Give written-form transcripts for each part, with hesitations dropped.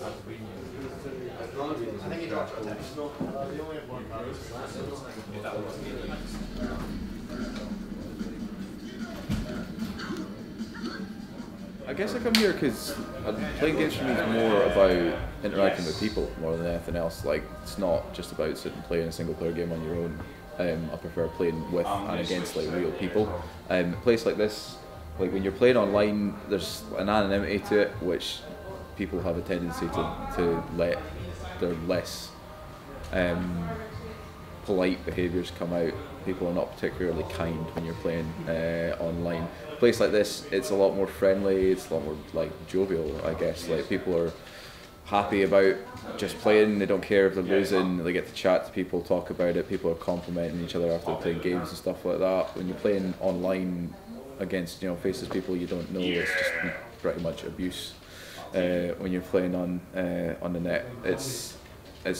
I think he dropped a text. I guess I come here because playing games for me is more about interacting with people more than anything else. Like, it's not just about sitting and playing a single player game on your own. I prefer playing with and against like real people. A place like this, like when you're playing online, there's an anonymity to it which people have a tendency to let their less polite behaviours come out. People are not particularly kind when you're playing online. A place like this, it's a lot more friendly, it's a lot more like jovial, I guess. Like, people are happy about just playing, they don't care if they're losing, they get to chat to people, talk about it, people are complimenting each other after they're playing games and stuff like that. When you're playing online against, faces people you don't know, it's just pretty much abuse. When you're playing on the net, it's I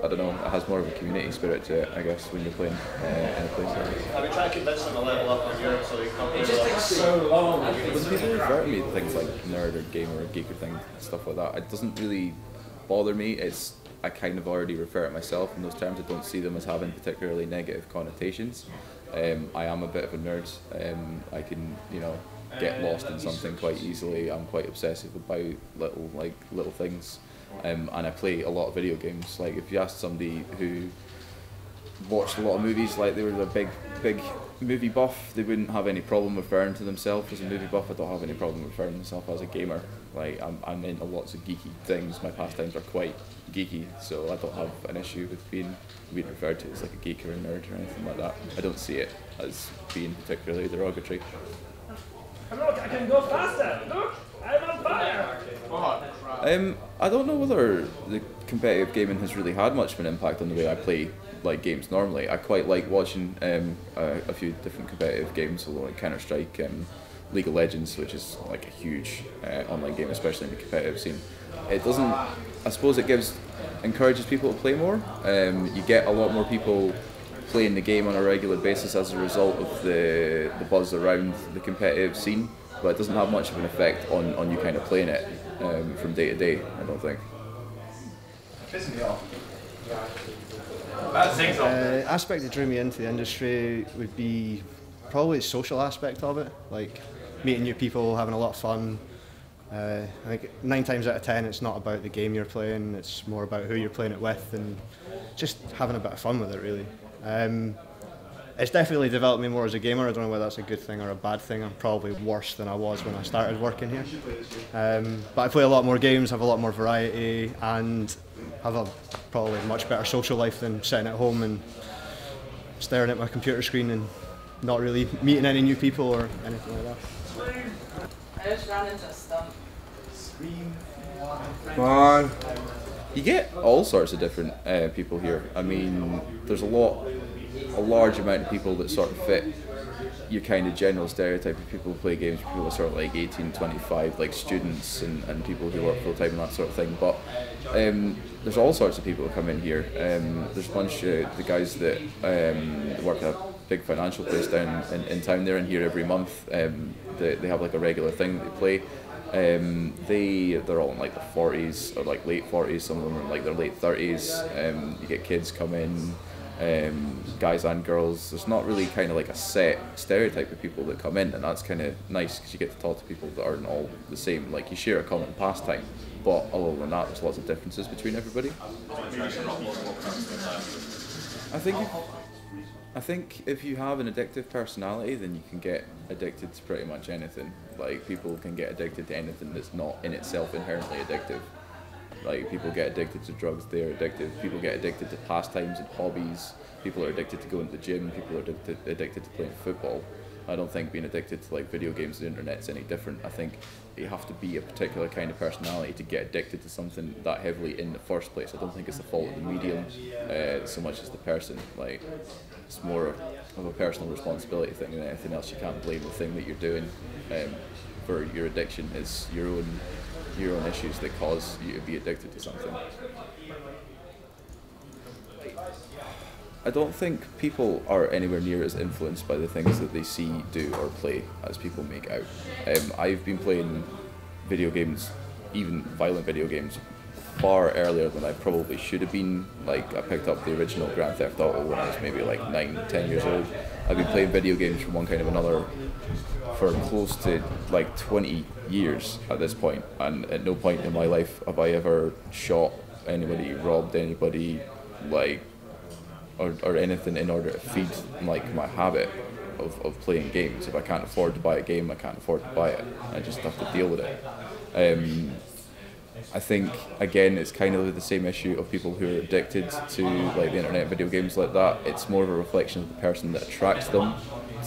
don't know, it has more of a community spirit to it, I guess, when you're playing in a place like this. I've been trying to convince them to level up on Europe so they come. It just takes so long. When people refer to me to things like nerd or gamer or geek or thing, stuff like that, it doesn't really bother me. I kind of already refer to myself in those terms. I don't see them as having particularly negative connotations. I am a bit of a nerd. I can, get lost in something quite easily. I'm quite obsessive about little things. And I play a lot of video games. Like, if you asked somebody who watched a lot of movies, like they were a big movie buff, they wouldn't have any problem referring to themselves as a movie buff. I don't have any problem referring to myself as a gamer. Like, I'm into lots of geeky things. My pastimes are quite geeky, so I don't have an issue with being referred to as like a geek or a nerd or anything like that. I don't see it as being particularly derogatory. Look, I can go faster! Look! I'm on fire! I don't know whether the competitive gaming has really had much of an impact on the way I play like games normally. I quite like watching a few different competitive games, like Counter-Strike, League of Legends, which is like a huge online game, especially in the competitive scene. It doesn't, I suppose it encourages people to play more. You get a lot more people playing the game on a regular basis as a result of the buzz around the competitive scene, but it doesn't have much of an effect on you kind of playing it from day to day, I don't think. Aspect that drew me into the industry would be probably the social aspect of it, like meeting new people, having a lot of fun. I think 9 times out of 10 it's not about the game you're playing, it's more about who you're playing it with and just having a bit of fun with it, really. It's definitely developed me more as a gamer. I don't know whether that's a good thing or a bad thing. I'm probably worse than I was when I started working here. But I play a lot more games, have a lot more variety, and have a probably much better social life than sitting at home and staring at my computer screen and not really meeting any new people or anything like that. I just ran into a stump. Come on. You get all sorts of different people here. I mean, there's a large amount of people that sort of fit your kind of general stereotype of people who play games. People are sort of like 18, 25, like students and people who work full time and that sort of thing. But there's all sorts of people who come in here. There's a bunch of the guys that work at a big financial place down in town. They're in here every month. They have like a regular thing that they play. They're all in like the 40s or like late 40s. Some of them are in like their late 30s. You get kids come in. Guys and girls. There's not really kind of like a set stereotype of people that come in, and that's kind of nice because you get to talk to people that aren't all the same. Like, you share a common pastime, but other than that, there's lots of differences between everybody. I think if you have an addictive personality, then you can get addicted to pretty much anything. Like, people can get addicted to anything that's not in itself inherently addictive. Like, people get addicted to drugs, they're addictive. People get addicted to pastimes and hobbies. People are addicted to going to the gym. People are addicted to playing football. I don't think being addicted to like video games and the internet's any different. I think you have to be a particular kind of personality to get addicted to something that heavily in the first place. I don't think it's the fault of the medium so much as the person. Like, it's more of a personal responsibility thing than anything else. You can't blame the thing that you're doing for your addiction. It's your own issues that cause you to be addicted to something. I don't think people are anywhere near as influenced by the things that they see, do or play as people make out. I've been playing video games, even violent video games, far earlier than I probably should have been. Like, I picked up the original Grand Theft Auto when I was maybe like 9, 10 years old. I've been playing video games from one kind of another for close to like 20 years at this point, and at no point in my life have I ever shot anybody, robbed anybody, like, or anything in order to feed like my habit of playing games. If I can't afford to buy a game, I can't afford to buy it. I just have to deal with it. I think, again, it's kind of the same issue of people who are addicted to like the internet, video games like that. It's more of a reflection of the person that attracts them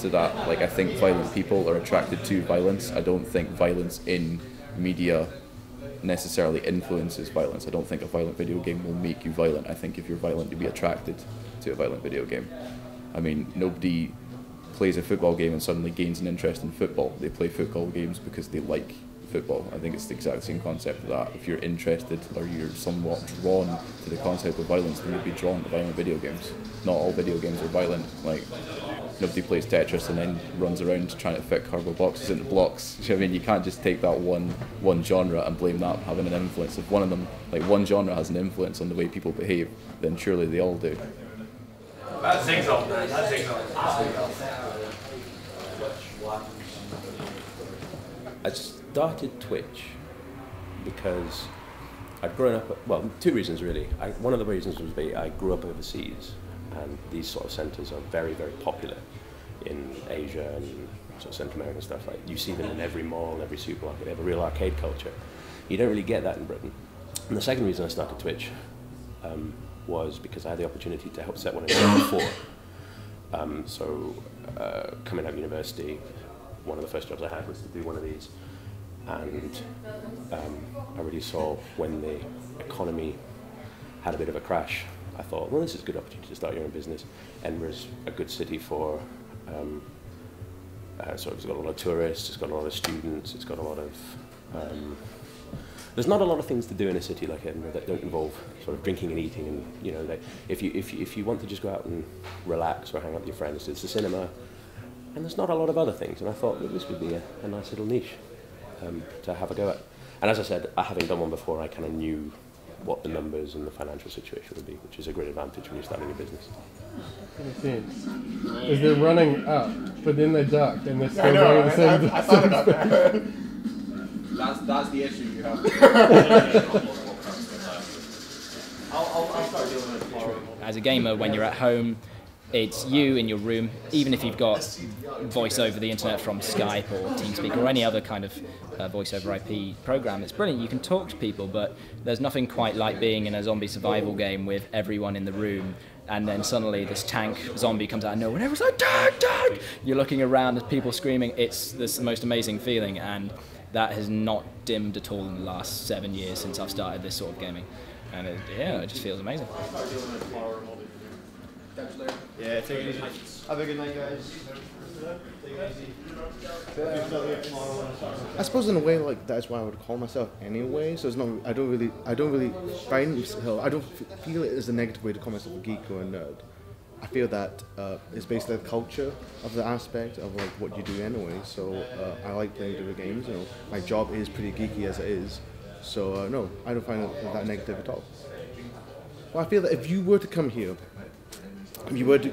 to that. Like, I think violent people are attracted to violence. I don't think violence in media necessarily influences violence. I don't think a violent video game will make you violent. I think if you're violent, you'll be attracted to a violent video game. I mean, nobody plays a football game and suddenly gains an interest in football. They play football games because they like football. I think it's the exact same concept of that. If you're interested or you're somewhat drawn to the concept of violence, then you'll be drawn to violent video games. Not all video games are violent. Like, nobody plays Tetris and then runs around trying to fit cardboard boxes into blocks. I mean, you can't just take that one genre and blame that having an influence. If one of them, like one genre has an influence on the way people behave, then surely they all do. That's all. That's all. I started Twitch because I'd grown up, well, two reasons really. One of the reasons was I grew up overseas, and these sort of centres are very, very popular in Asia and sort of Central America and stuff. Like, you see them in every mall, every supermarket. They have a real arcade culture. You don't really get that in Britain. And the second reason I started Twitch was because I had the opportunity to help set one in before. Coming out of university, one of the first jobs I had was to do one of these, and I really saw when the economy had a bit of a crash, I thought, well, this is a good opportunity to start your own business. Edinburgh's a good city for, so it's got a lot of tourists, it's got a lot of students, it's got a lot of, there's not a lot of things to do in a city like Edinburgh that don't involve sort of drinking and eating, and you know, if you want to just go out and relax or hang out with your friends, it's the cinema, and there's not a lot of other things. And I thought, well, this would be a nice little niche to have a go at. And as I said, having done one before, I kind of knew what the numbers and the financial situation would be, which is a great advantage when you're starting a business. Is they're running up, but then they duck, and they're still going the same. I thought about that. That's the issue you have. I'll start dealing with it tomorrow. As a gamer, when you're at home, it's you in your room, even if you've got voice over the internet from Skype or TeamSpeak or any other kind of voice over IP program. It's brilliant, you can talk to people, but there's nothing quite like being in a zombie survival game with everyone in the room, and then suddenly this tank zombie comes out of nowhere and everyone's like, tank, tank! You're looking around, there's people screaming. It's the most amazing feeling, and that has not dimmed at all in the last 7 years since I've started this sort of gaming. And it just feels amazing. Yeah, take it easy. Have a good night, guys. I suppose in a way, like, that's why I would call myself anyway. So it's not. I don't really find myself. I don't feel it is a negative way to call myself a geek or a nerd. I feel that it's basically the culture of the aspect of like what you do anyway. So I like playing video games. You know, my job is pretty geeky as it is. So no, I don't find it that negative at all. Well, I feel that if you were to come here, if you were to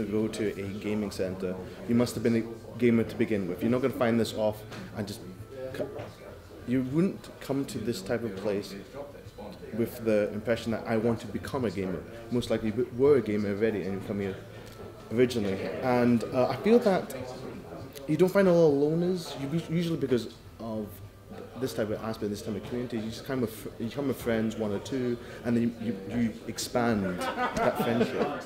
go to a gaming center, you must have been a gamer to begin with. You're not going to find this off and just. You wouldn't come to this type of place with the impression that I want to become a gamer. Most likely you were a gamer already and you come here originally. And I feel that you don't find a lot of loners, usually because of this type of aspect, this type of community. You just come with friends, one or two, and then you expand that friendship.